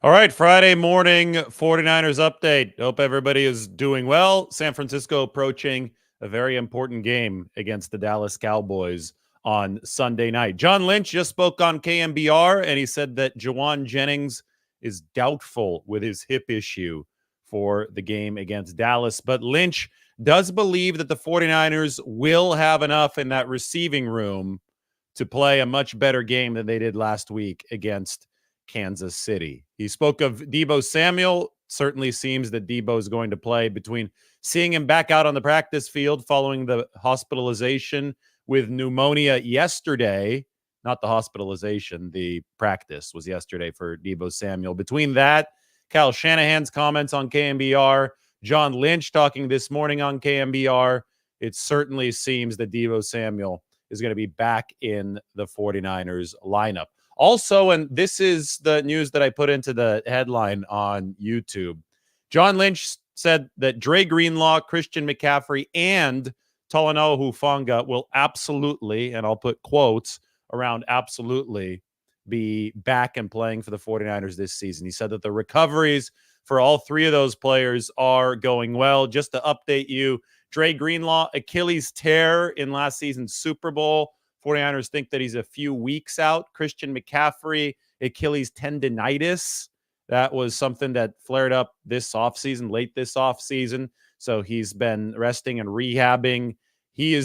All right, Friday morning 49ers update. Hope everybody is doing well. San Francisco approaching a very important game against the Dallas Cowboys on Sunday night. John Lynch just spoke on KMBR, and he said that Jawan Jennings is doubtful with his hip issue for the game against Dallas. But Lynch does believe that the 49ers will have enough in that receiving room to play a much better game than they did last week against Kansas City. He spoke of Deebo Samuel. Certainly seems that Deebo is going to play. Between seeing him back out on the practice field following the hospitalization with pneumonia yesterday, not the hospitalization, the practice was yesterday for Deebo Samuel. Between that, Kyle Shanahan's comments on KMBR, John Lynch talking this morning on KMBR, it certainly seems that Deebo Samuel is going to be back in the 49ers lineup. Also, and this is the news that I put into the headline on YouTube, John Lynch said that Dre Greenlaw, Christian McCaffrey, and Talanoa Hufanga will absolutely, and I'll put quotes around absolutely, be back and playing for the 49ers this season. He said that the recoveries for all three of those players are going well. Just to update you, Dre Greenlaw, Achilles tear in last season's Super Bowl. 49ers think that he's a few weeks out. Christian McCaffrey, Achilles tendonitis. That was something that flared up this offseason, late this offseason. So he's been resting and rehabbing. He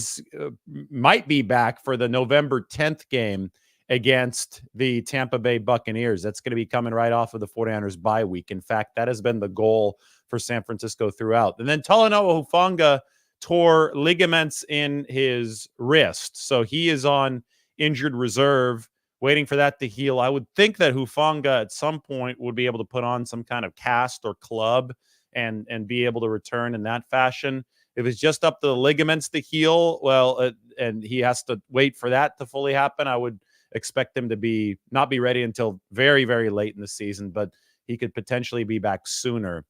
might be back for the November 10th game against the Tampa Bay Buccaneers. That's going to be coming right off of the 49ers bye week. In fact, that has been the goal for San Francisco throughout. And then Talanoa Hufanga tore ligaments in his wrist. So he is on injured reserve, waiting for that to heal. I would think that Hufanga at some point would be able to put on some kind of cast or club and be able to return in that fashion. If it's just up to the ligaments to heal, well, and he has to wait for that to fully happen, I would expect him to not be ready until very, very late in the season, but he could potentially be back sooner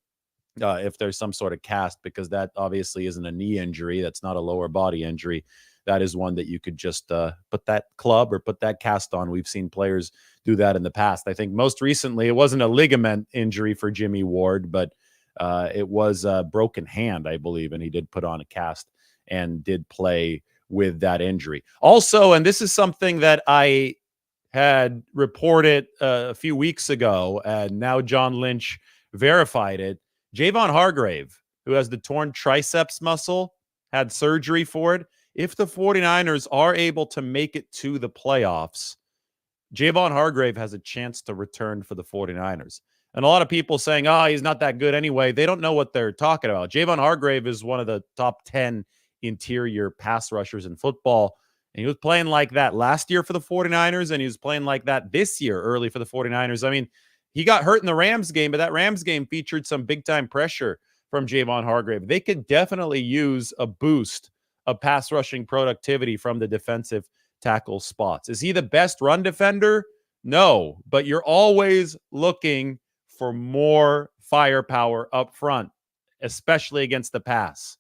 if there's some sort of cast, because that obviously isn't a knee injury. That's not a lower body injury. That is one that you could just put that club or put that cast on. We've seen players do that in the past. I think most recently it wasn't a ligament injury for Jimmy Ward, but it was a broken hand, I believe, and he did put on a cast and did play with that injury. Also, and this is something that I had reported a few weeks ago, and now John Lynch verified it. Javon Hargrave, who has the torn triceps muscle, had surgery for it. If the 49ers are able to make it to the playoffs, Javon Hargrave has a chance to return for the 49ers. And a lot of people saying, he's not that good anyway. They don't know what they're talking about. Javon Hargrave is one of the top 10 interior pass rushers in football. And he was playing like that last year for the 49ers, and he was playing like that this year early for the 49ers. I mean, he got hurt in the Rams game, but that Rams game featured some big-time pressure from Javon Hargrave. They could definitely use a boost of pass rushing productivity from the defensive tackle spots. Is he the best run defender? No, but you're always looking for more firepower up front, especially against the pass.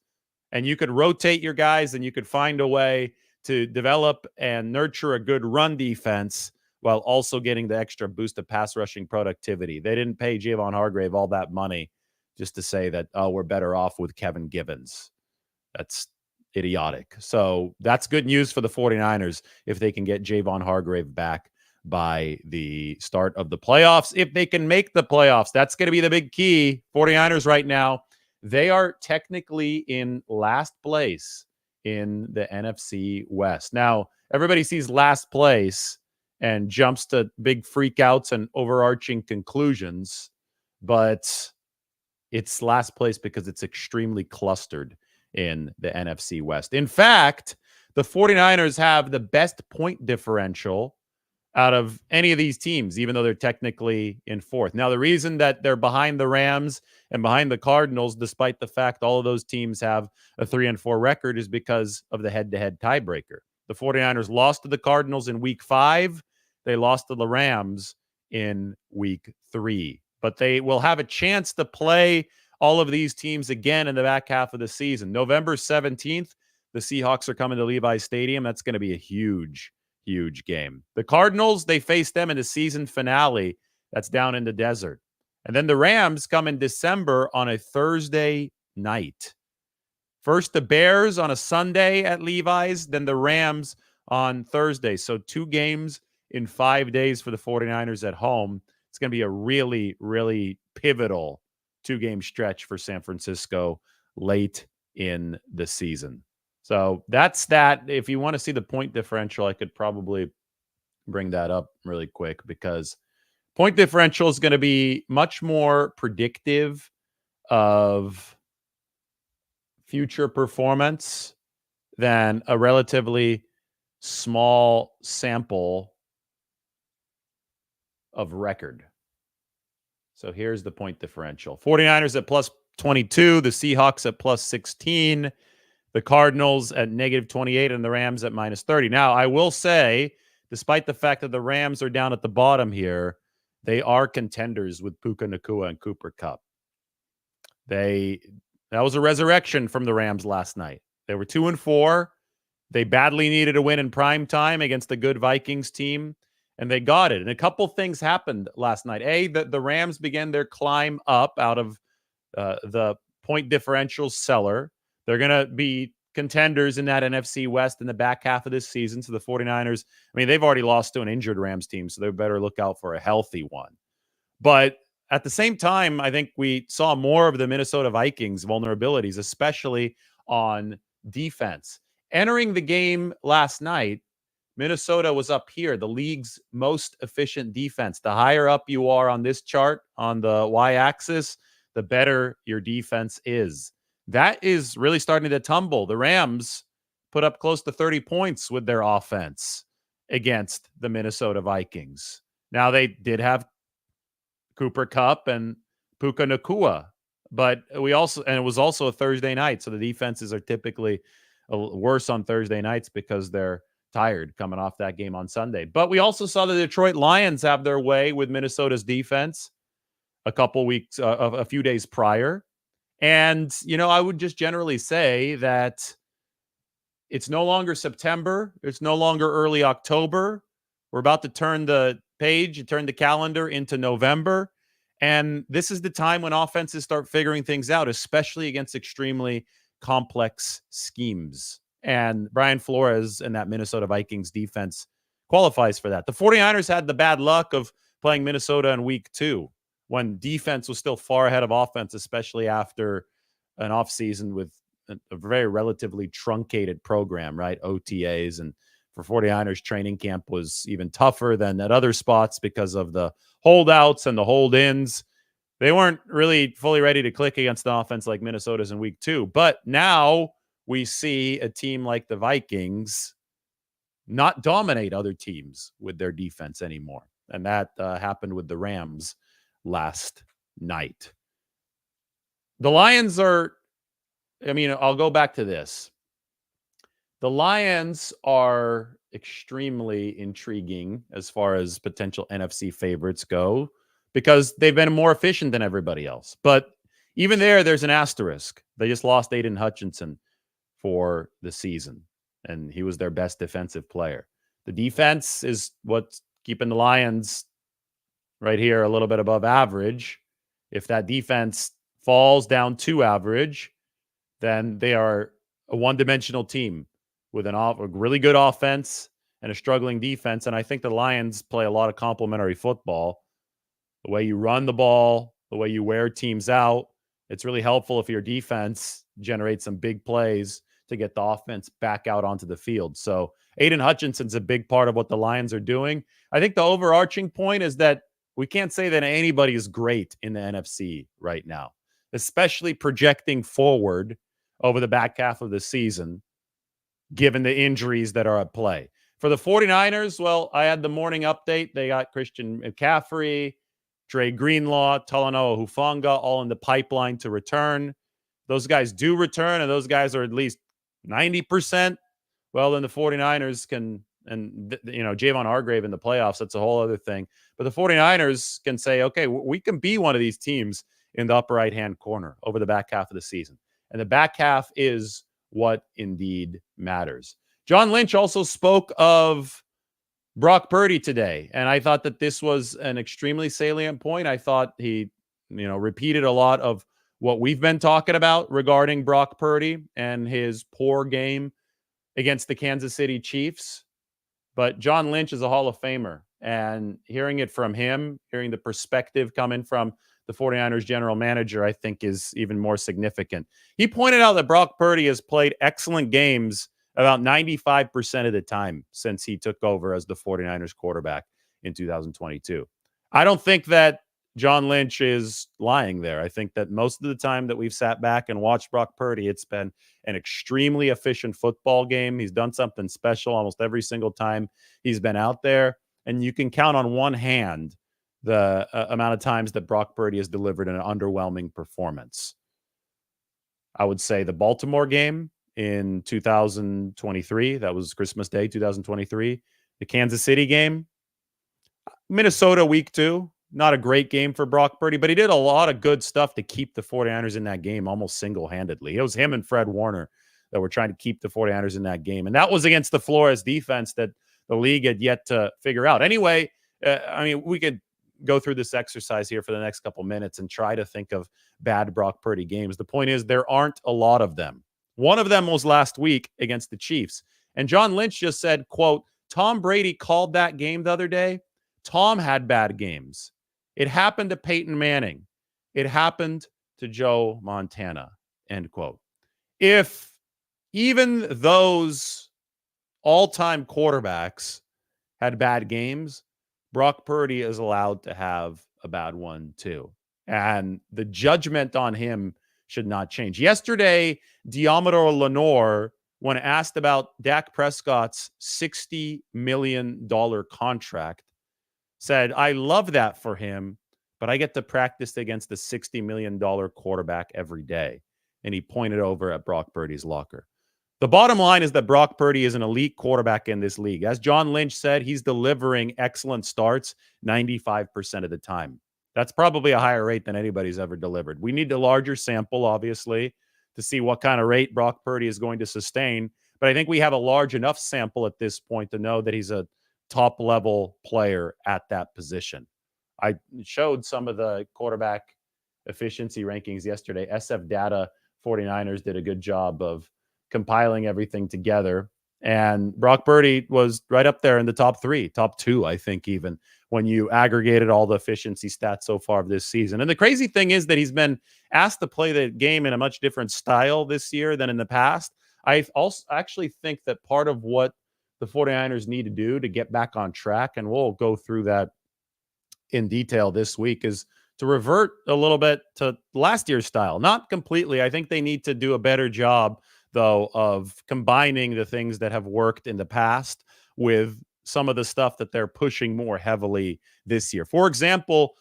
And you could rotate your guys, and you could find a way to develop and nurture a good run defense while also getting the extra boost of pass rushing productivity. They didn't pay Javon Hargrave all that money just to say that, we're better off with Kevin Gibbons. That's idiotic. So that's good news for the 49ers if they can get Javon Hargrave back by the start of the playoffs. If they can make the playoffs, that's going to be the big key. 49ers right now, they are technically in last place in the NFC West. Now, everybody sees last place and jumps to big freakouts and overarching conclusions, but it's last place because it's extremely clustered in the NFC West. In fact, the 49ers have the best point differential out of any of these teams, even though they're technically in fourth. Now, the reason that they're behind the Rams and behind the Cardinals, despite the fact all of those teams have a 3-4 record, is because of the head-to-head tiebreaker. The 49ers lost to the Cardinals in week 5. They lost to the Rams in week 3. But they will have a chance to play all of these teams again in the back half of the season. November 17th, the Seahawks are coming to Levi's Stadium. That's going to be a huge game. The Cardinals, they face them in the season finale. That's down in the desert. And then the Rams come in December on a Thursday night. First the Bears on a Sunday at Levi's, then the Rams on Thursday. So 2 games in 5 days for the 49ers at home. It's going to be a really, really pivotal 2-game stretch for San Francisco late in the season. So that's that. If you want to see the point differential, I could probably bring that up really quick, because point differential is going to be much more predictive of future performance than a relatively small sample of record. So here's the point differential. 49ers at plus 22, the Seahawks at plus 16, the Cardinals at negative 28, and the Rams at minus 30. Now, I will say, despite the fact that the Rams are down at the bottom here, they are contenders with Puka Nacua and Cooper Kupp. That was a resurrection from the Rams last night. They were 2-4. They badly needed a win in prime time against the good Vikings team, and they got it. And a couple things happened last night. The Rams began their climb up out of the point differential cellar. They're going to be contenders in that NFC West in the back half of this season. So the 49ers, I mean, they've already lost to an injured Rams team, so they better look out for a healthy one. But at the same time, I think we saw more of the Minnesota Vikings vulnerabilities, especially on defense. Entering the game last night, Minnesota was up here, the league's most efficient defense. The higher up you are on this chart on the y-axis, the better your defense is. That is really starting to tumble. The Rams put up close to 30 points with their offense against the Minnesota Vikings. Now, they did have Cooper Kupp and Puka Nacua, but it was also a Thursday night, so the defenses are typically worse on Thursday nights because they're tired coming off that game on Sunday. But we also saw the Detroit Lions have their way with Minnesota's defense a few days prior. And, I would just generally say that it's no longer September. It's no longer early October. We're about to turn the page, turn the calendar into November. And this is the time when offenses start figuring things out, especially against extremely complex schemes. And Brian Flores and that Minnesota Vikings defense qualifies for that. The 49ers had the bad luck of playing Minnesota in week 2 when defense was still far ahead of offense, especially after an offseason with a very relatively truncated program, right? OTAs. And for 49ers, training camp was even tougher than at other spots because of the holdouts and the hold-ins. They weren't really fully ready to click against an offense like Minnesota's in week 2. But now we see a team like the Vikings not dominate other teams with their defense anymore. And that happened with the Rams last night. The Lions I'll go back to this. The Lions are extremely intriguing as far as potential NFC favorites go because they've been more efficient than everybody else. But even there's an asterisk. They just lost Aiden Hutchinson for the season, and he was their best defensive player. The defense is what's keeping the Lions right here a little bit above average. If that defense falls down to average, then they are a one-dimensional team with a really good offense and a struggling defense. And I think the Lions play a lot of complementary football. The way you run the ball, the way you wear teams out, it's really helpful if your defense generates some big plays to get the offense back out onto the field. So Aiden Hutchinson's a big part of what the Lions are doing. I think the overarching point is that we can't say that anybody is great in the NFC right now, especially projecting forward over the back half of the season, given the injuries that are at play. For the 49ers, well, I had the morning update. They got Christian McCaffrey, Dre Greenlaw, Talanoa Hufanga, all in the pipeline to return. Those guys do return, and those guys are at least 90%. Well, then the 49ers can, and Javon Hargrave in the playoffs, that's a whole other thing. But the 49ers can say, okay, we can be one of these teams in the upper right-hand corner over the back half of the season. And the back half is what indeed matters. John Lynch also spoke of Brock Purdy today, and I thought that this was an extremely salient point. I thought he repeated a lot of what we've been talking about regarding Brock Purdy and his poor game against the Kansas City Chiefs. But John Lynch is a Hall of Famer, and hearing it from him, hearing the perspective coming from the 49ers general manager, I think is even more significant. He pointed out that Brock Purdy has played excellent games about 95% of the time since he took over as the 49ers quarterback in 2022. I don't think that John Lynch is lying there. I think that most of the time that we've sat back and watched Brock Purdy, it's been an extremely efficient football game. He's done something special almost every single time he's been out there. And you can count on one hand the amount of times that Brock Purdy has delivered an underwhelming performance. I would say the Baltimore game in 2023, that was Christmas Day, 2023. The Kansas City game, Minnesota week 2. Not a great game for Brock Purdy, but he did a lot of good stuff to keep the 49ers in that game almost single-handedly. It was him and Fred Warner that were trying to keep the 49ers in that game. And that was against the Flores defense that the league had yet to figure out. Anyway, we could go through this exercise here for the next couple minutes and try to think of bad Brock Purdy games. The point is there aren't a lot of them. One of them was last week against the Chiefs. And John Lynch just said, quote, Tom Brady called that game the other day. Tom had bad games. It happened to Peyton Manning. It happened to Joe Montana, end quote. If even those all-time quarterbacks had bad games, Brock Purdy is allowed to have a bad one too. And the judgment on him should not change. Yesterday, Diomedor Lenore, when asked about Dak Prescott's $60 million contract, said, I love that for him, but I get to practice against the $60 million quarterback every day. And he pointed over at Brock Purdy's locker. The bottom line is that Brock Purdy is an elite quarterback in this league. As John Lynch said, he's delivering excellent starts 95% of the time. That's probably a higher rate than anybody's ever delivered. We need a larger sample, obviously, to see what kind of rate Brock Purdy is going to sustain. But I think we have a large enough sample at this point to know that he's a top-level player at that position. I showed some of the quarterback efficiency rankings yesterday. SF Data 49ers did a good job of compiling everything together. And Brock Purdy was right up there in the top 3, top 2, I think, even when you aggregated all the efficiency stats so far this season. And the crazy thing is that he's been asked to play the game in a much different style this year than in the past. I also actually think that part of what the 49ers need to do to get back on track, and we'll go through that in detail this week, is to revert a little bit to last year's style. Not completely. I think they need to do a better job, though, of combining the things that have worked in the past with some of the stuff that they're pushing more heavily this year. For example,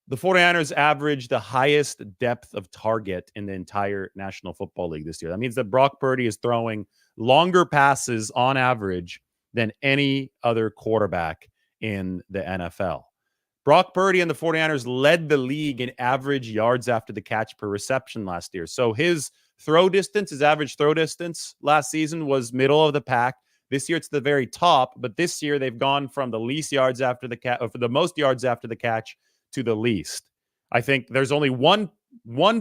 the 49ers averaged the highest depth of target in the entire National Football League this year. That means that Brock Purdy is throwing longer passes on average than any other quarterback in the NFL. Brock Purdy and the 49ers led the league in average yards after the catch per reception last year. So his throw distance, his average throw distance last season was middle of the pack. This year it's the very top, but this year they've gone from the least yards after the catch, or for the most yards after the catch, to the least. I think there's only one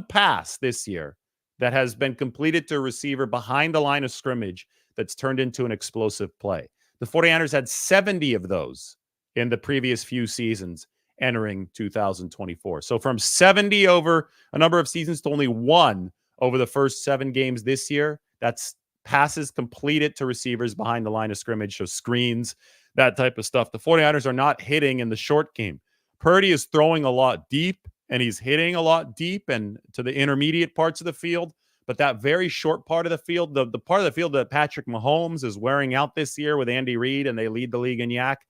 pass this year that has been completed to a receiver behind the line of scrimmage that's turned into an explosive play. The 49ers had 70 of those in the previous few seasons entering 2024. So from 70 over a number of seasons to only 1 over the first 7 games this year. That's passes completed to receivers behind the line of scrimmage, so screens, that type of stuff. The 49ers are not hitting in the short game. Purdy is throwing a lot deep, and he's hitting a lot deep and to the intermediate parts of the field. But that very short part of the field, the part of the field that Patrick Mahomes is wearing out this year with Andy Reid, and they lead the league in yak,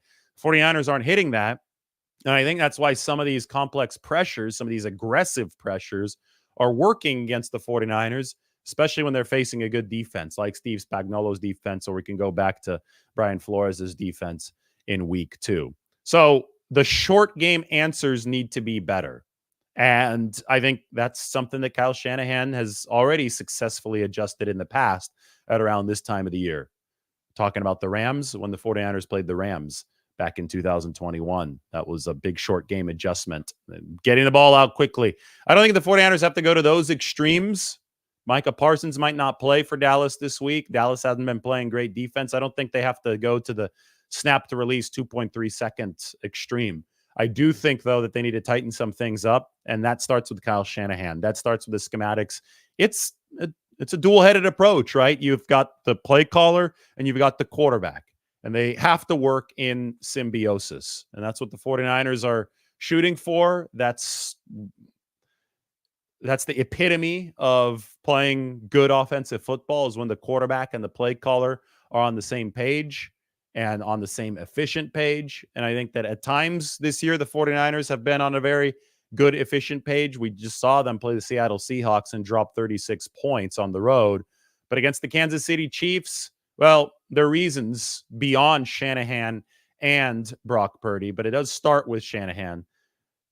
49ers aren't hitting that. And I think that's why some of these complex pressures, some of these aggressive pressures are working against the 49ers, especially when they're facing a good defense like Steve Spagnuolo's defense, or we can go back to Brian Flores' defense in week 2. So the short game answers need to be better. And I think that's something that Kyle Shanahan has already successfully adjusted in the past at around this time of the year. Talking about the Rams, when the 49ers played the Rams back in 2021. That was a big short game adjustment. Getting the ball out quickly. I don't think the 49ers have to go to those extremes. Micah Parsons might not play for Dallas this week. Dallas hasn't been playing great defense. I don't think they have to go to the snap to release 2.3 seconds extreme. I do think, though, that they need to tighten some things up, and that starts with Kyle Shanahan. That starts with the schematics. It's a dual-headed approach, right? You've got the play caller and you've got the quarterback, and they have to work in symbiosis, and that's what the 49ers are shooting for. That's the epitome of playing good offensive football, is when the quarterback and the play caller are on the same page and on the same efficient page. And I think that at times this year, the 49ers have been on a very good, efficient page. We just saw them play the Seattle Seahawks and drop 36 points on the road. But against the Kansas City Chiefs, well, there are reasons beyond Shanahan and Brock Purdy, but it does start with Shanahan.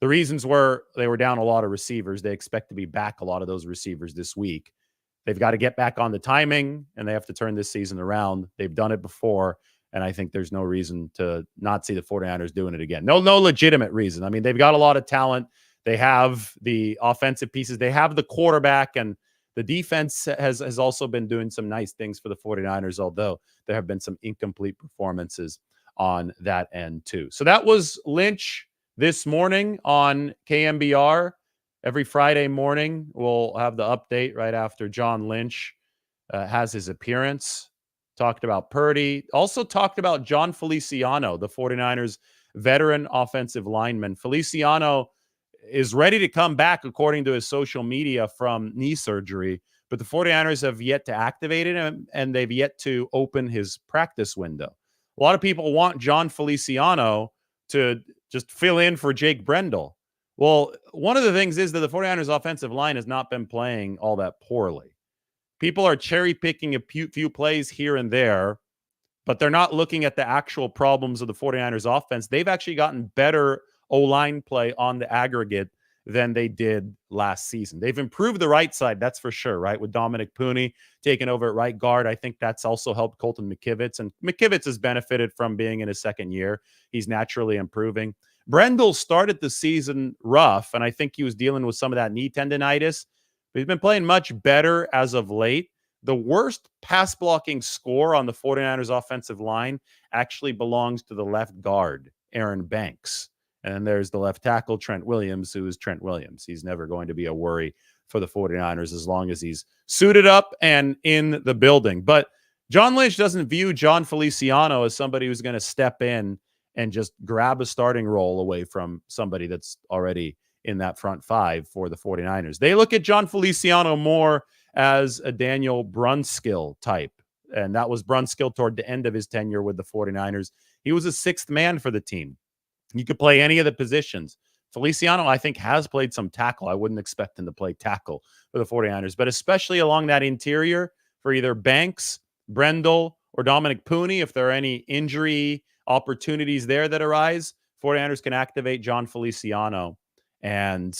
The reasons were they were down a lot of receivers. They expect to be back a lot of those receivers this week. They've got to get back on the timing, and they have to turn this season around. They've done it before, and I think there's no reason to not see the 49ers doing it again. No legitimate reason. I mean, they've got a lot of talent. They have the offensive pieces. They have the quarterback, and the defense has also been doing some nice things for the 49ers, although there have been some incomplete performances on that end too. So that was Lynch this morning on KMBR. Every Friday morning, we'll have the update right after John Lynch has his appearance. Talked about Purdy. Also talked about John Feliciano, the 49ers veteran offensive lineman. Feliciano is ready to come back, according to his social media, from knee surgery. But the 49ers have yet to activate him, and they've yet to open his practice window. A lot of people want John Feliciano to just fill in for Jake Brendel. Well, one of the things is that the 49ers offensive line has not been playing all that poorly. People are cherry picking a few plays here and there, but they're not looking at the actual problems of the 49ers offense. They've actually gotten better O-line play on the aggregate than they did last season. They've improved the right side, that's for sure, right? With Dominic Pooney taking over at right guard, I think that's also helped Colton McKivitz. And McKivitz has benefited from being in his second year. He's naturally improving. Brendel started the season rough, and I think he was dealing with some of that knee tendonitis. But he's been playing much better as of late. The worst pass blocking score on the 49ers offensive line actually belongs to the left guard, Aaron Banks. And there's the left tackle, Trent Williams, who is Trent Williams. He's never going to be a worry for the 49ers as long as he's suited up and in the building. But John Lynch doesn't view John Feliciano as somebody who's going to step in and just grab a starting role away from somebody that's already in that front five for the 49ers. They look at John Feliciano more as a Daniel Brunskill type. And that was Brunskill toward the end of his tenure with the 49ers. He was a sixth man for the team. You could play any of the positions. Feliciano, I think, has played some tackle. I wouldn't expect him to play tackle for the 49ers, but especially along that interior for either Banks, Brendel, or Dominic Pooney, if there are any injury opportunities there that arise, 49ers can activate John Feliciano and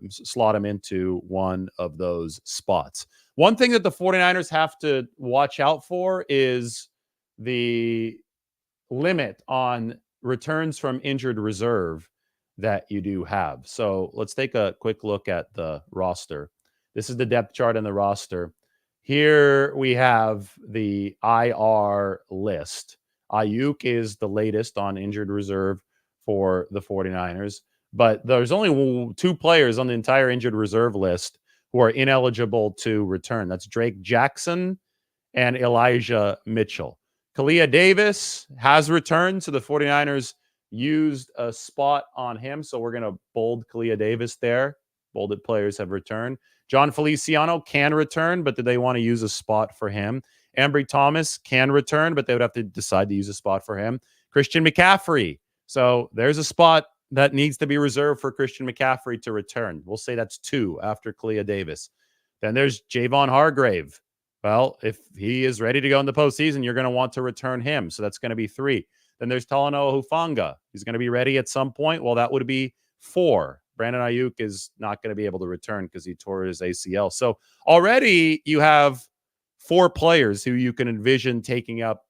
slot him into one of those spots. One thing that the 49ers have to watch out for is the limit on returns from injured reserve that you do have. So let's take a quick look at the roster. This is the depth chart in the roster. Here we have the IR list. Ayuk is the latest on injured reserve for the 49ers, but there's only two players on the entire injured reserve list who are ineligible to return. That's Drake Jackson and Elijah Mitchell. Kalia Davis has returned, so the 49ers used a spot on him. So we're going to bold Kalia Davis there. Bolded players have returned. John Feliciano can return, but do they want to use a spot for him? Ambry Thomas can return, but they would have to decide to use a spot for him. Christian McCaffrey. So there's a spot that needs to be reserved for Christian McCaffrey to return. We'll say that's two after Kalia Davis. Then there's Javon Hargrave. Well, if he is ready to go in the postseason, you're going to want to return him. So that's going to be three. Then there's Talanoa Hufanga. He's going to be ready at some point. Well, that would be four. Brandon Ayuk is not going to be able to return because he tore his ACL. So already you have four players who you can envision taking up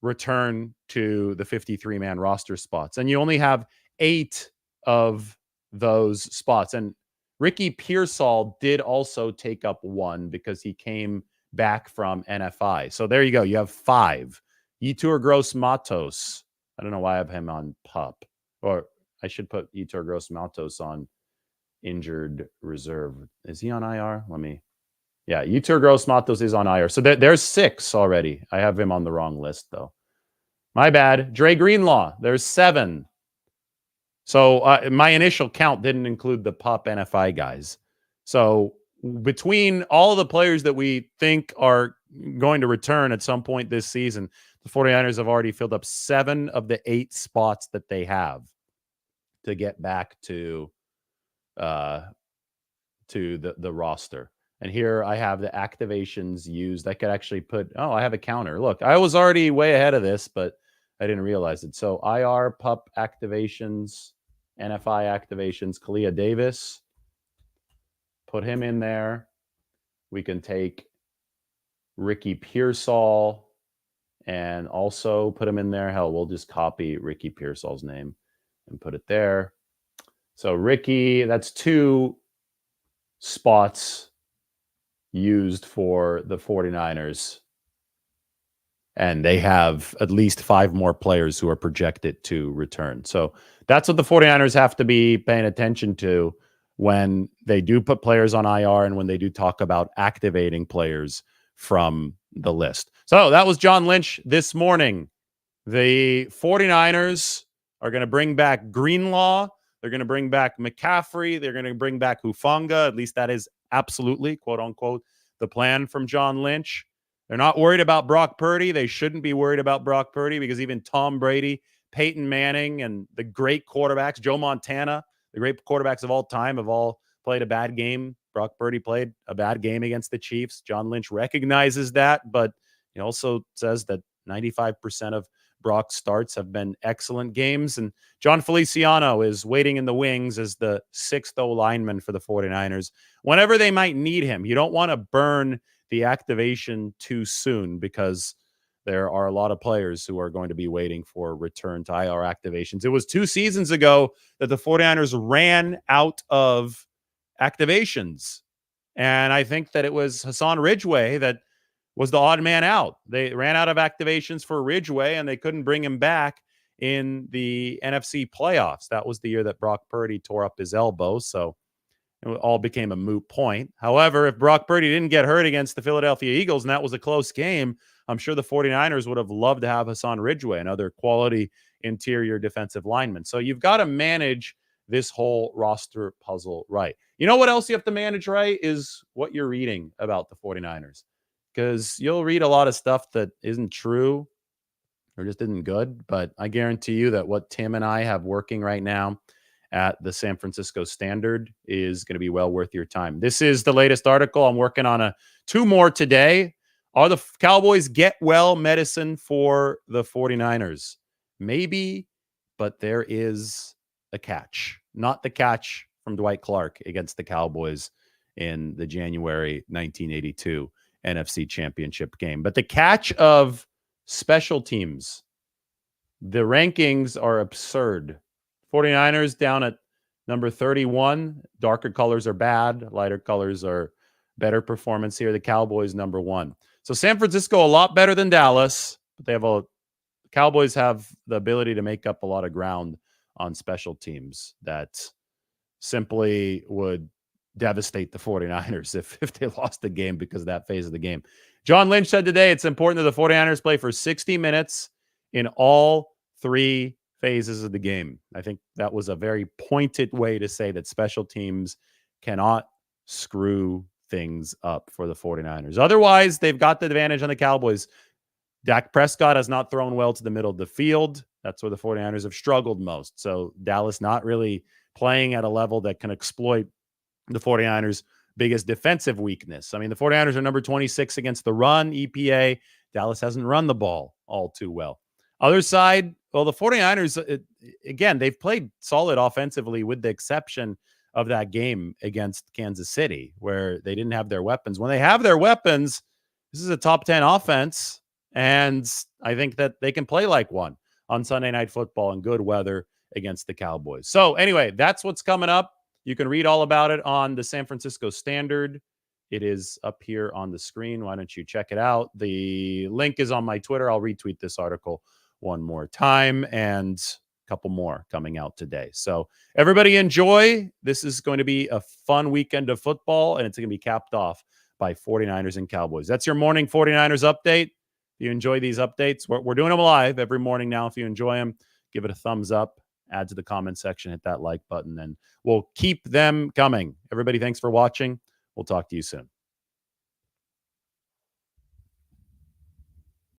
return to the 53-man roster spots. And you only have 8 of those spots. And Ricky Pearsall did also take up 1 because he came back from NFI. So there you go. You have 5. Yetur Gross-Matos. I don't know why I have him on PUP. Or I should put Yetur Gross-Matos on injured reserve. Is he on IR? Yeah, Yetur Gross-Matos is on IR. So there's 6 already. I have him on the wrong list, though. My bad. Dre Greenlaw, there's 7. So my initial count didn't include the PUP NFI guys. So between all the players that we think are going to return at some point this season, the 49ers have already filled up 7 of the 8 spots that they have to get back to the roster. And here I have the activations used. I could actually put, I have a counter. Look, I was already way ahead of this, but I didn't realize it. So IR, PUP activations, NFI activations, Kalia Davis, put him in there. We can take Ricky Pearsall and also put him in there. Hell, we'll just copy Ricky Pearsall's name and put it there. So Ricky, that's 2 spots used for the 49ers. And they have at least 5 more players who are projected to return. So that's what the 49ers have to be paying attention to when they do put players on IR and when they do talk about activating players from the list. So that was John Lynch this morning. The 49ers are going to bring back Greenlaw. They're going to bring back McCaffrey. They're going to bring back Hufanga. At least that is absolutely, quote unquote, the plan from John Lynch. They're not worried about Brock Purdy. They shouldn't be worried about Brock Purdy because even Tom Brady, Peyton Manning, and the great quarterbacks, Joe Montana, the great quarterbacks of all time, have all played a bad game. Brock Purdy played a bad game against the Chiefs. John Lynch recognizes that, but he also says that 95% of Brock's starts have been excellent games. And John Feliciano is waiting in the wings as the 6th O lineman for the 49ers whenever they might need him. You don't want to burn the activation too soon because there are a lot of players who are going to be waiting for return to IR activations. It was 2 seasons ago that the 49ers ran out of activations. And I think that it was Hassan Ridgeway that was the odd man out. They ran out of activations for Ridgeway and they couldn't bring him back in the NFC playoffs. That was the year that Brock Purdy tore up his elbow. So it all became a moot point. However, if Brock Purdy didn't get hurt against the Philadelphia Eagles and that was a close game, I'm sure the 49ers would have loved to have Hassan Ridgeway, another quality interior defensive lineman. So you've got to manage this whole roster puzzle right. You know what else you have to manage right is what you're reading about the 49ers. Because you'll read a lot of stuff that isn't true or just isn't good. But I guarantee you that what Tim and I have working right now at the San Francisco Standard is going to be well worth your time. This is the latest article. I'm working on 2 more today. Are the Cowboys get well medicine for the 49ers? Maybe, but there is a catch. Not the catch from Dwight Clark against the Cowboys in the January 1982 NFC Championship game. But the catch of special teams. The rankings are absurd. 49ers down at number 31. Darker colors are bad. Lighter colors are better performance here. The Cowboys number 1. So San Francisco a lot better than Dallas, but the Cowboys have the ability to make up a lot of ground on special teams that simply would devastate the 49ers if they lost the game because of that phase of the game. John Lynch said today it's important that the 49ers play for 60 minutes in all 3 phases of the game. I think that was a very pointed way to say that special teams cannot screw things up for the 49ers. Otherwise, they've got the advantage on the Cowboys. Dak Prescott has not thrown well to the middle of the field. That's where the 49ers have struggled most. So Dallas not really playing at a level that can exploit the 49ers' biggest defensive weakness. I mean, the 49ers are number 26 against the run, EPA. Dallas hasn't run the ball all too well. Other side, well, the 49ers, again, they've played solid offensively with the exception of that game against Kansas City where they didn't have their weapons. When they have their weapons, this is a top 10 offense, And I think that they can play like one on Sunday Night Football in good weather against the Cowboys. So anyway, that's what's coming up. You can read all about it on the San Francisco Standard. It is up here on the screen. Why don't you check it out? The link is on my Twitter. I'll retweet this article one more time, and a couple more coming out today. So everybody enjoy. This is going to be a fun weekend of football, and it's going to be capped off by 49ers and Cowboys. That's your morning 49ers update. If you enjoy these updates, we're doing them live every morning now. If you enjoy them, give it a thumbs up, add to the comment section, hit that like button, and we'll keep them coming. Everybody, thanks for watching. We'll talk to you soon.